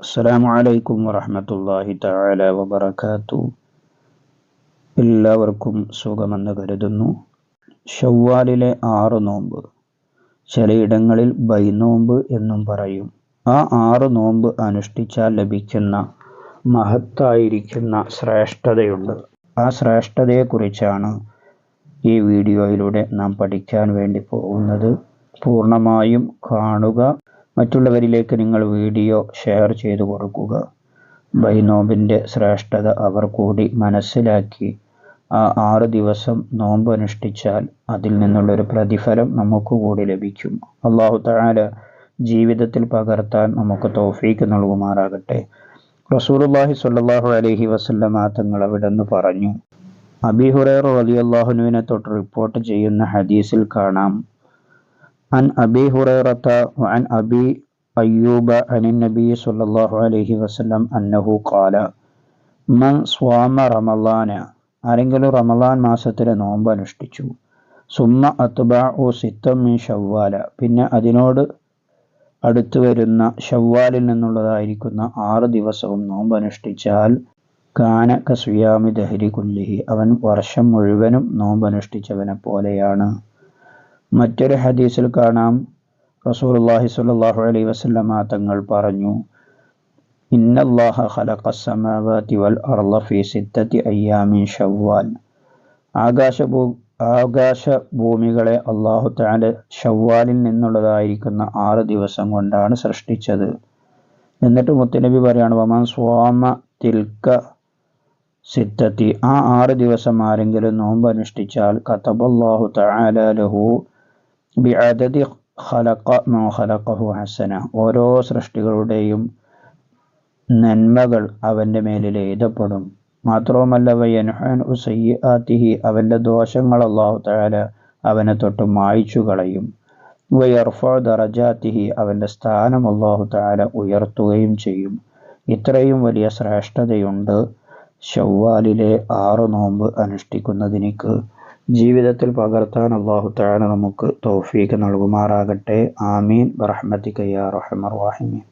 അസ്സലാമു അലൈക്കും വറഹ്മത്തുള്ളാഹി തആല വബറകാതുഹു. എല്ലാവർക്കും സുഖമെന്ന് കരുതുന്നു. ഷവ്വാലിലെ 6 നോമ്പ്, ചിലയിടങ്ങളിൽ ബൈനോമ്പ് എന്നും പറയും. ആ 6 നോമ്പ് അനുഷ്ഠിച്ചാൽ ലഭിക്കുന്ന മഹത്തായിരിക്കുന്ന ശ്രേഷ്ഠതയുണ്ട്. ആ ശ്രേഷ്ഠതയെക്കുറിച്ചാണ് ഈ വീഡിയോയിലൂടെ നാം പഠിക്കാൻ വേണ്ടി പോകുന്നത്. പൂർണ്ണമായും കാണുക. മറ്റുള്ളവരിലേക്ക് നിങ്ങൾ വീഡിയോ ഷെയർ ചെയ്തു കൊടുക്കുക. ബൈനോമ്പിൻ്റെ ശ്രേഷ്ഠത അവർ കൂടി മനസ്സിലാക്കി ആ 6 ദിവസം നോമ്പ് അനുഷ്ഠിച്ചാൽ അതിൽ നിന്നുള്ളൊരു പ്രതിഫലം നമുക്ക് കൂടി ലഭിക്കും. അല്ലാഹു തആല ജീവിതത്തിൽ പകർത്താൻ നമുക്ക് തൗഫീക്ക് നൽകുമാറാകട്ടെ. റസൂലുള്ളാഹി സ്വല്ലല്ലാഹു അലൈഹി വസല്ലമ തങ്ങൾ അവിടുന്ന് പറഞ്ഞു, അബീ ഹുറൈറ റളിയല്ലാഹു അൻഹുവിനെ തൊട്ട് റിപ്പോർട്ട് ചെയ്യുന്ന ഹദീസിൽ കാണാം, അൻ അബീ ഹുറൈറത വഅൻ അബീ അയ്യൂബ അനിൻ നബി സ്വല്ലല്ലാഹു അലൈഹി വസല്ലം അന്നഹു ഖാല മൻ സ്വാമ റമളാന, ആരെങ്കിലും റമളാൻ മാസത്തിലെ നോമ്പ് അനുഷ്ഠിച്ചു, സുമ്മ അത്ബഅു സിത്തം മിൻ ഷവ്വാല, പിന്നെ അതിനോട് അടുത്തു വരുന്ന ഷവ്വാലിൽ നിന്നുള്ളതായിരിക്കുന്ന 6 ദിവസവും നോമ്പ് അനുഷ്ഠിച്ചാൽ കാന കസിയാമി ദഹരി കുല്ലിഹി, അവൻ വർഷം മുഴുവനും നോമ്പ് അനുഷ്ഠിച്ചവനെ പോലെയാണ്. മറ്റൊരു ഹദീസിൽ കാണാം, റസൂലുള്ളാഹി സ്വല്ലല്ലാഹു അലൈഹി വസല്ലമ തങ്ങൾ പറഞ്ഞു, ഇന്നല്ലാഹ ഖലഖസ് സമാവാതി വൽ അർള ഫീ 6 അയ്യാമിൻ ഷവ്വാൽ, ആകാശഭൂമികളെ അല്ലാഹു തആല ഷവ്വാലിൽ നിന്നുള്ളതായിരിക്കുന്ന 6 ദിവസം കൊണ്ടാണ് സൃഷ്ടിച്ചത്. എന്നിട്ട് മുത്തുനബി പറയാണ്, വമൻ സ്വാമ തിൽക 6, ആ 6 ദിവസം ആരെങ്കിലും നോമ്പ് അനുഷ്ഠിച്ചാൽ കതബല്ലാഹു തആല ലഹു ബിഅദദി ഖലഖ മാ ഖലഖഹു ഹസന, ഓരോ സൃഷ്ടികളുടെയും നന്മകൾ അവൻ്റെ മേലിൽ എഴുതപ്പെടും. മാത്രവുമല്ല വയൻഹൻ സയ്യിആതിഹി, അവൻ്റെ ദോഷങ്ങൾ അല്ലാഹു തആല അവനെ തൊട്ട് മായ്ച്ചു കളയും. വയർഫഉ ദറജാതിഹി, അവൻ്റെ സ്ഥാനം അല്ലാഹു തആല ഉയർത്തുകയും ചെയ്യും. ഇത്രയും വലിയ ശ്രേഷ്ഠതയുണ്ട് ഷവ്വാലിലെ 6 നോമ്പ് അനുഷ്ഠിക്കുന്നതിനിക്ക്. ജീവിതത്തിൽ പകർത്താൻ അല്ലാഹു തആല നമുക്ക് തൗഫീഖ് നൽകുമാറാകട്ടെ. ആമീൻ ബിറഹ്മതിക യാ അർഹമർ റഹീമീൻ.